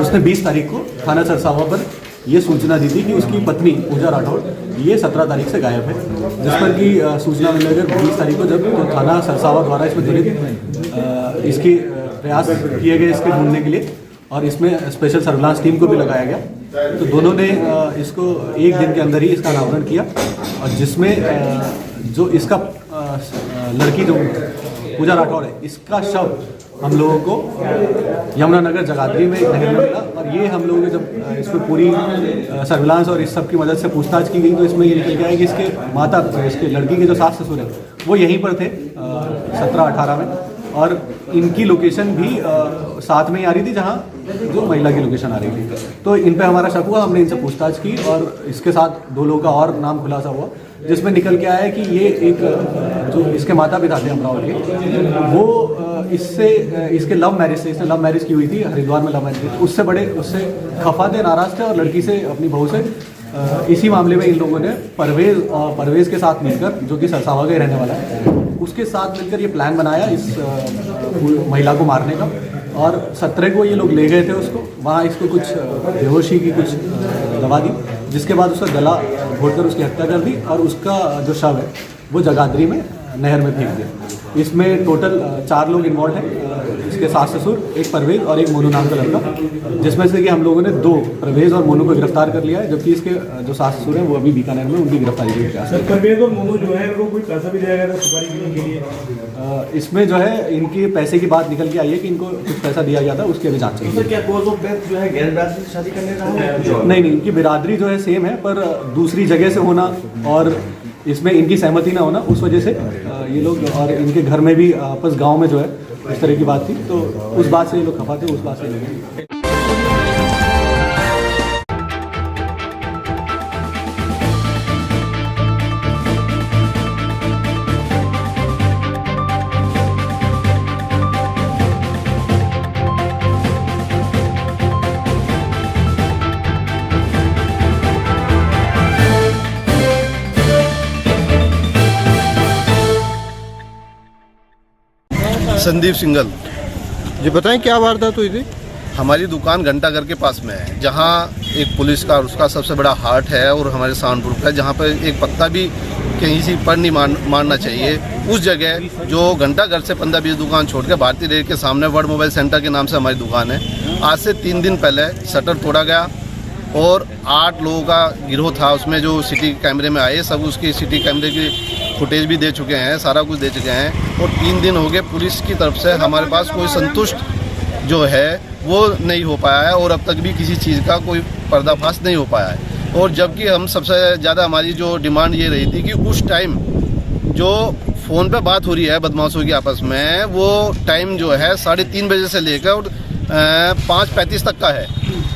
उसने 20 तारीख को थाना सरसावा पर ये सूचना दी थी कि उसकी पत्नी पूजा राठौड़ ये 17 तारीख से गायब है, जिस पर कि सूचना मिलने पर 20 तारीख को जब तो थाना सरसावा द्वारा इसमें त्वरित इसकी प्रयास किए गए इसके ढूंढने के लिए, और इसमें स्पेशल सर्विलांस टीम को भी लगाया गया। तो दोनों ने इसको एक दिन के अंदर ही इसका अनावरण किया, और जिसमें जो इसका लड़की जो पूजा राठौड़ है, इसका शव हम लोगों को यमुनानगर जगाधरी में नहर में मिला। और ये हम लोगों ने जब इसमें पूरी सर्विलांस और इस सब की मदद से पूछताछ की गई तो इसमें ये निकल के आया कि इसके माता, इसके लड़की के जो सास ससुर है वो यहीं पर थे 17-18 में, और इनकी लोकेशन भी साथ में ही आ रही थी जहाँ जो महिला की लोकेशन आ रही थी। तो इन पे हमारा शक हुआ, हमने इनसे पूछताछ की और इसके साथ 2 लोगों का और नाम खुलासा हुआ, जिसमें निकल के आया कि ये एक जो इसके माता पिता थे अमरावल के, वो इससे इसके लव मैरिज से, इसने लव मैरिज की हुई थी हरिद्वार में, लव मैरिज उससे खफा थे, नाराज थे, और लड़की से, अपनी बहू से इसी मामले में इन लोगों ने परवेज़ के साथ मिलकर, जो कि सरसावा का ही रहने वाला है, उसके साथ मिलकर ये प्लान बनाया इस महिला को मारने का। और 17 को ये लोग ले गए थे उसको, वहाँ इसको कुछ बेहोशी की कुछ दवा दी, जिसके बाद उसका गला घोटकर उसकी हत्या कर दी, और उसका जो शव है वो जगाधरी में नहर में फेंक दिया। इसमें टोटल 4 लोग इन्वॉल्व हैं, इसके सास ससुर, एक परवेज़ और एक मोनू नाम का लड़का, जिसमें से कि हम लोगों ने 2 परवेज़ और मोनू को गिरफ्तार कर लिया है, जबकि इसके जो सास ससुर हैं वो अभी बीकानेर में उनकी गिरफ्तारी के प्रयास है। परवेज़ और मोनू जो है वो कोई पैसा भी दिया गया था सुपारी गिरने के लिए? इसमें जो है इनके पैसे की बात निकल के आई है कि इनको कुछ पैसा दिया गया था, उसकी अभी जाँच चल। क्या कॉज ऑफ डेथ जो है गैर बिरादरी से शादी करने का? नहीं, इनकी बिरादरी जो है सेम है, पर दूसरी जगह से होना और इसमें इनकी सहमति ना होना, उस वजह से ये लोग, और इनके घर में भी आपस गांव में जो है इस तरह की बात थी, तो उस बात से ये लोग खफा थे, उस बात से लोग। संदीप सिंगल जी, बताएं क्या वारदात हुई थी? हमारी दुकान घंटाघर के पास में है, जहाँ एक पुलिस का उसका सबसे बड़ा हार्ट है, और हमारे सहारनपुर का जहाँ पर एक पत्ता भी कहीं से पर नहीं मारना चाहिए, उस जगह जो घंटाघर से 15-20 दुकान छोड़ के भारतीय रेल के सामने वर्ल्ड मोबाइल सेंटर के नाम से हमारी दुकान है। आज से 3 दिन पहले शटर तोड़ा गया और 8 लोगों का गिरोह था उसमें, जो सिटी कैमरे में आए, सब उसकी सिटी कैमरे की फुटेज भी दे चुके हैं, सारा कुछ दे चुके हैं। और 3 दिन हो गए, पुलिस की तरफ से हमारे पास कोई संतुष्ट जो है वो नहीं हो पाया है, और अब तक भी किसी चीज़ का कोई पर्दाफाश नहीं हो पाया है। और जबकि हम सबसे ज़्यादा हमारी जो डिमांड ये रही थी कि उस टाइम जो फ़ोन पे बात हो रही है बदमाशों की आपस में, वो टाइम जो है 3:30 बजे से लेकर 5:35 तक का है।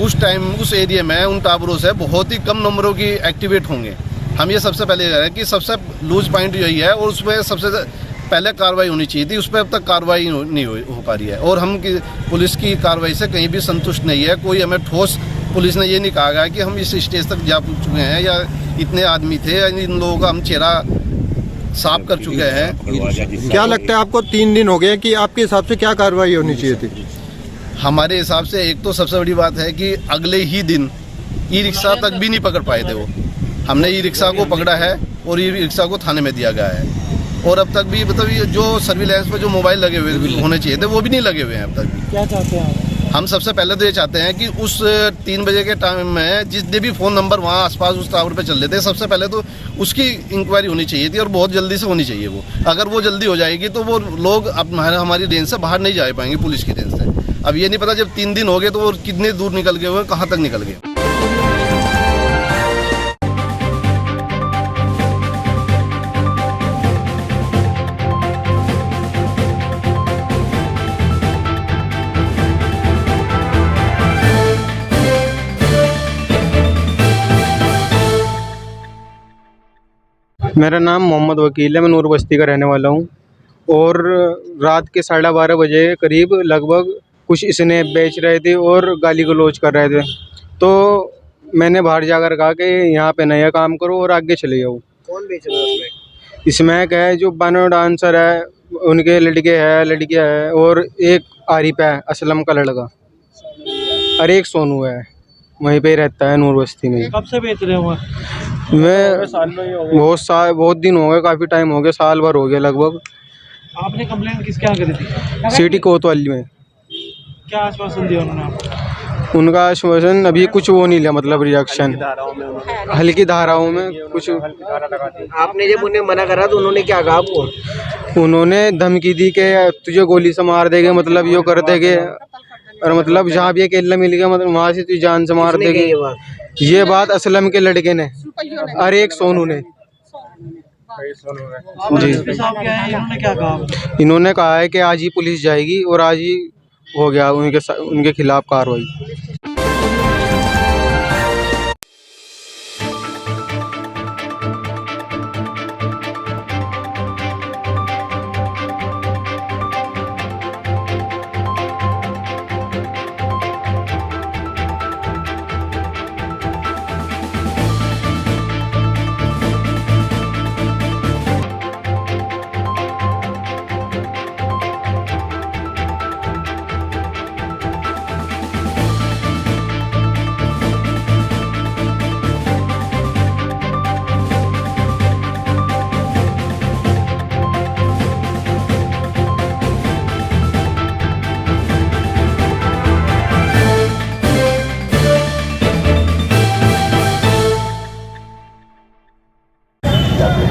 उस टाइम उस एरिया में उन टावरों से बहुत ही कम नंबरों की एक्टिवेट होंगे। हम ये सबसे पहले कह रहे हैं कि सबसे लूज पॉइंट यही है, और उसमें सबसे पहले कार्रवाई होनी चाहिए थी, उस पर अब तक कार्रवाई नहीं हो पा रही है। और हम पुलिस की कार्रवाई से कहीं भी संतुष्ट नहीं है। कोई हमें ठोस, पुलिस ने ये नहीं कहा गया कि हम इस स्टेज तक जा चुके हैं या इतने आदमी थे, इन लोगों का हम चेहरा साफ कर चुके हैं। क्या लगता है आपको 3 दिन हो गए कि आपके हिसाब से क्या कार्रवाई होनी चाहिए थी? हमारे हिसाब से एक तो सबसे बड़ी बात है कि अगले ही दिन ई रिक्शा तक भी नहीं पकड़ पाए थे वो। हमने ई रिक्शा को पकड़ा है और ई रिक्शा को थाने में दिया गया है, और अब तक भी मतलब ये जो सर्विलांस पे जो मोबाइल लगे हुए होने चाहिए थे वो भी नहीं लगे हुए हैं अब तक भी। क्या चाहते हैं हम सबसे पहले तो ये चाहते हैं कि उस 3 बजे के टाइम में जितने भी फ़ोन नंबर वहाँ आसपास उस टावर पे चल रहे थे, सबसे पहले तो उसकी इंक्वायरी होनी चाहिए थी, और बहुत जल्दी से होनी चाहिए वो। अगर वो जल्दी हो जाएगी तो वो लोग अब हमारी रेंज से बाहर नहीं जा पाएंगे, पुलिस की रेंज से। अब ये नहीं पता जब 3 दिन हो गए तो वो कितने दूर निकल गए हुए, कहाँ तक निकल गए। मेरा नाम मोहम्मद वकील है, मैं नूर बस्ती का रहने वाला हूँ। और रात के 12:30 बजे करीब लगभग कुछ स्नैप बेच रहे थे और गाली गलौज कर रहे थे, तो मैंने बाहर जाकर कहा कि यहाँ पे नया काम करो और आगे चले जाओ। कौन बेच रहा है उसमें? स्मैक है, जो बानो डांसर है उनके लड़के हैं, लड़कियाँ हैं, और एक आरिफ है असलम का लड़का। और एक सोनू है, वहीं पे ही रहता है नूर बस्ती में। कब से बेच रहे हो? मैं बहुत दिन हो गए, काफ़ी टाइम हो गया, साल भर हो गया लगभग। आपने कंप्लेंट किसके यहाँ करी थी? सिटी कोतवाली में। क्या आश्वासन दिया उन्होंने आपको? उनका आश्वासन अभी कुछ वो नहीं लिया, मतलब रिएक्शन हल्की धाराओं में कुछ। आपने जब उन्हें मना करा तो उन्होंने क्या कहा आपको? उन्होंने धमकी दी कि तुझे गोली से मार देंगे, मतलब यो कर देंगे, और मतलब जहाँ भी अकेला मिल गया मतलब वहाँ से तुझे जान से मार किसने देंगे। कही ये बात? ये बात असलम के लड़के ने और एक सोनू ने। जी, एसपी साहब क्या है, इन्होंने क्या कहा? इन्होंने कहा है कि आज ही पुलिस जाएगी और आज ही हो गया उनके खिलाफ कार्रवाई।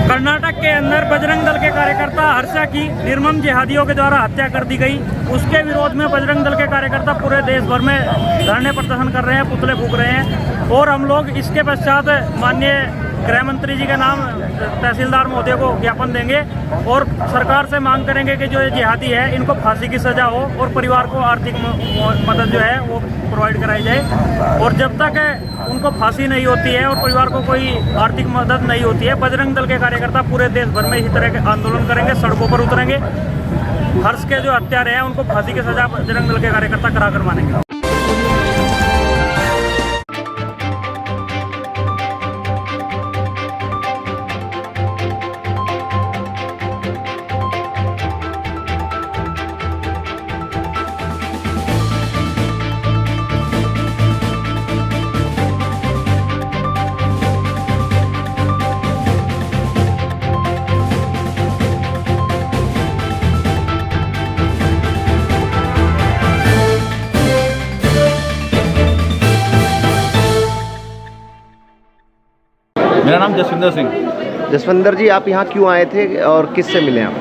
कर्नाटक के अंदर बजरंग दल के कार्यकर्ता हर्षा की निर्मम जिहादियों के द्वारा हत्या कर दी गई। उसके विरोध में बजरंग दल के कार्यकर्ता पूरे देश भर में धरने प्रदर्शन कर रहे हैं, पुतले फूंक रहे हैं। और हम लोग इसके पश्चात माननीय गृह मंत्री जी के नाम तहसीलदार महोदय को ज्ञापन देंगे और सरकार से मांग करेंगे कि जो ये जिहादी है इनको फांसी की सज़ा हो और परिवार को आर्थिक मदद जो है वो प्रोवाइड कराई जाए। और जब तक उनको फांसी नहीं होती है और परिवार को कोई आर्थिक मदद नहीं होती है, बजरंग दल के कार्यकर्ता पूरे देश भर में इसी तरह के आंदोलन करेंगे, सड़कों पर उतरेंगे। हर्ष के जो हत्यारे हैं उनको फांसी की सज़ा बजरंग दल के कार्यकर्ता करा कर मानेंगे। मेरा नाम जसविंदर सिंह। जसविंदर जी, आप यहाँ क्यों आए थे और किससे मिले आप?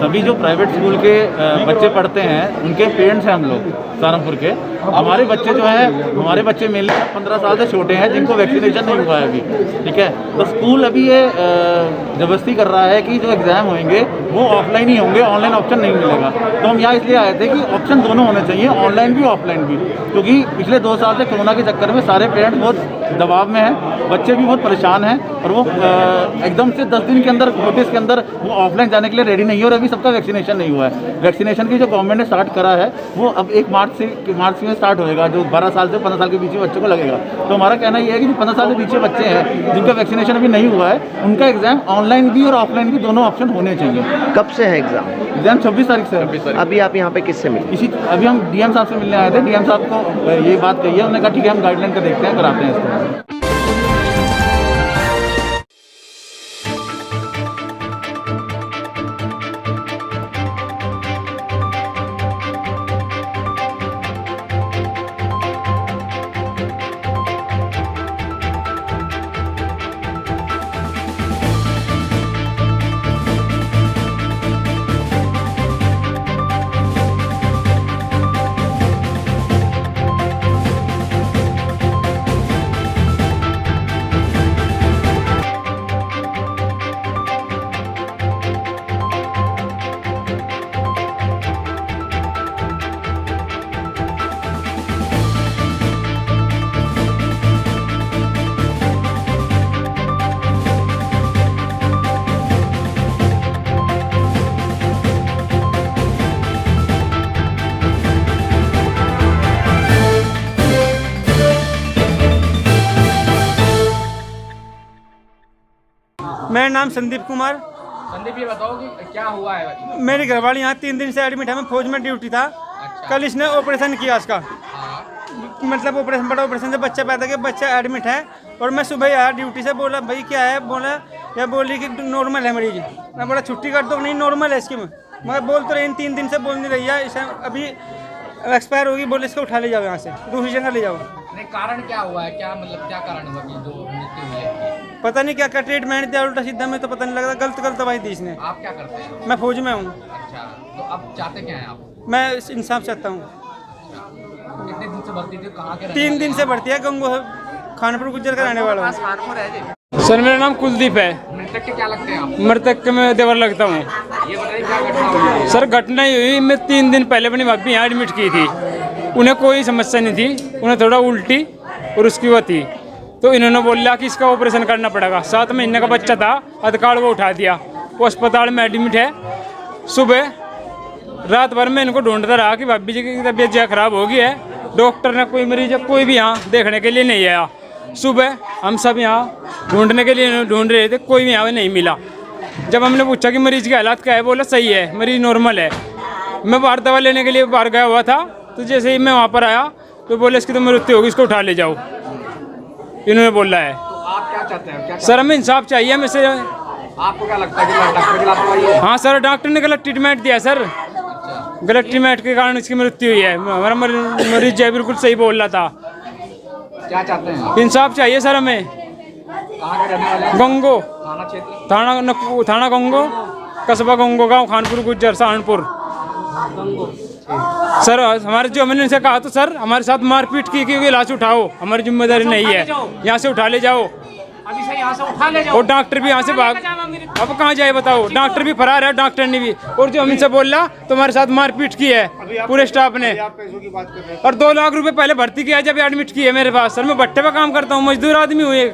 सभी जो प्राइवेट स्कूल के बच्चे पढ़ते हैं उनके पेरेंट्स हैं हम लोग सहारनपुर के। हमारे बच्चे जो हैं, हमारे बच्चे मेनली 15 साल से छोटे हैं जिनको वैक्सीनेशन नहीं हुआ है अभी, ठीक है। तो स्कूल अभी ये ज़बरदस्ती कर रहा है कि जो एग्ज़ाम होंगे वो ऑफलाइन ही होंगे, ऑनलाइन ऑप्शन नहीं मिलेगा। तो हम यहाँ इसलिए आए थे कि ऑप्शन दोनों होने चाहिए, ऑनलाइन भी ऑफलाइन भी, क्योंकि पिछले 2 साल से कोरोना के चक्कर में सारे पेरेंट्स बहुत दबाव में हैं, बच्चे भी बहुत परेशान हैं और वो एकदम से 10 दिन के अंदर, नोटिस के अंदर वो ऑफलाइन जाने के लिए रेडी नहीं है और अभी सबका वैक्सीनेशन नहीं हुआ है। वैक्सीनेशन की जो गवर्नमेंट ने स्टार्ट करा है वो अब 1 मार्च में स्टार्ट होएगा, जो 12 साल से 15 साल के पीछे बच्चों को लगेगा। तो हमारा कहना ये है कि जो 15 साल के पीछे बच्चे हैं जिनका वैक्सीनेशन अभी नहीं हुआ है, उनका एग्जाम ऑनलाइन भी और ऑफलाइन भी दोनों ऑप्शन होने चाहिए। कब से है एग्जाम? एग्जाम 26 तारीख से है। अभी आप यहाँ पे किससे मिले? अभी हम डीएम साहब से मिलने आए थे। डीएम साहब को ये बात कही है, उन्होंने कहा ठीक है हम गाइडलाइन का देखते हैं, कराते हैं इसको। मेरा नाम संदीप कुमार। संदीप, ये बताओ कि क्या हुआ है? मेरी घरवाली यहाँ 3 दिन से एडमिट है, मैं फौज में ड्यूटी था। कल इसने ऑपरेशन किया इसका। मतलब ऑपरेशन बड़ा ऑपरेशन से बच्चा पैदा किया, बच्चा एडमिट है। और मैं सुबह आया ड्यूटी से, बोला भाई क्या है, बोला या बोली कि नॉर्मल है मरीज। मैं बोला छुट्टी कर दो, नहीं नॉर्मल है इसकी। मगर बोल तो रही 3 दिन से बोल नहीं रही है, इसे अभी एक्सपायर होगी, बोले इसको उठा ले जाओ यहाँ से, दूसरी जगह ले जाओ। नहीं, कारण क्या हुआ है, क्या मतलब क्या कारण हुआ कि जो मृत्यु हुई है? पता नहीं क्या क्या ट्रीटमेंट दिया उल्टा सीधा, में तो पता नहीं लगता, गलत दवाई दी इसने। आप क्या करते हैं? मैं फौज में हूँ। अच्छा, तो अब चाहते क्या हैं आप? मैं इंसाफ चाहता हूँ। कितने दिन से भर्ती थी, कहाँ के? 3 दिन से भर्ती है, गंगो खानपुर गुज्जर का रहने वाला हूँ। कानपुर है जी। सर मेरा नाम कुलदीप है। मृतक के क्या लगते हैं आप? मृतक के मैं देवर लगता हूँ। ये बताइए क्या घटना हुई? सर घटना ही हुई, मैं 3 दिन पहले अपनी भाभी यहाँ एडमिट की थी। उन्हें कोई समस्या नहीं थी, उन्हें थोड़ा उल्टी और उसकी वो थी, तो इन्होंने बोला कि इसका ऑपरेशन करना पड़ेगा। 7 महीने का बच्चा था, अधिकार वो उठा दिया, वो अस्पताल में एडमिट है। सुबह रात भर में इनको ढूंढता रहा कि भाभी जी की तबीयत जो खराब हो गई है। डॉक्टर ने कोई मरीज कोई भी यहाँ देखने के लिए नहीं आया। सुबह हम सब यहाँ ढूंढने के लिए ढूंढ रहे थे, कोई भी यहाँ नहीं मिला। जब हमने पूछा कि मरीज की हालत क्या है, बोला सही है, मरीज नॉर्मल है। मैं बाहर दवा लेने के लिए बाहर गया हुआ था, तो जैसे ही मैं वहाँ पर आया तो बोले इसकी तो मृत्यु होगी, इसको उठा ले जाओ, इन्होंने बोला है। तो आप क्या चाहते हैं? क्या सर हमें इंसाफ चाहिए हमें से। आपको क्या लगता है कि डॉक्टर की लापरवाही है? हाँ सर, डॉक्टर ने गलत ट्रीटमेंट दिया सर, गलत ट्रीटमेंट के कारण इसकी मृत्यु हुई है। हमारा मरीज जो है बिल्कुल सही बोल रहा था। क्या चाहते हैं आप? इंसाफ चाहिए सर हमें। कहाँ के रहने वाले हैं? गंगो थाना क्षेत्र? थाना गंगो, कस्बा गंगो गाँव, खानपुर गुज्जर, सहारनपुर। सर हमारे जो हमने इनसे कहा तो सर हमारे साथ मारपीट की कि लाश उठाओ, हमारी जिम्मेदारी नहीं है, यहाँ से उठा ले जाओ। अभी से यहाँ से उठा ले जाओ। और डॉक्टर भी यहाँ से भाग, अब कहाँ जाए बताओ, डॉक्टर भी फरार है, डॉक्टर ने भी। और जो हम इनसे बोला तो हमारे साथ मारपीट की है पूरे स्टाफ ने। और 2 लाख रुपए पहले भर्ती किया जब एडमिट किया मेरे पास। सर मैं भट्टे पे काम करता हूँ, मजदूर आदमी हूँ एक।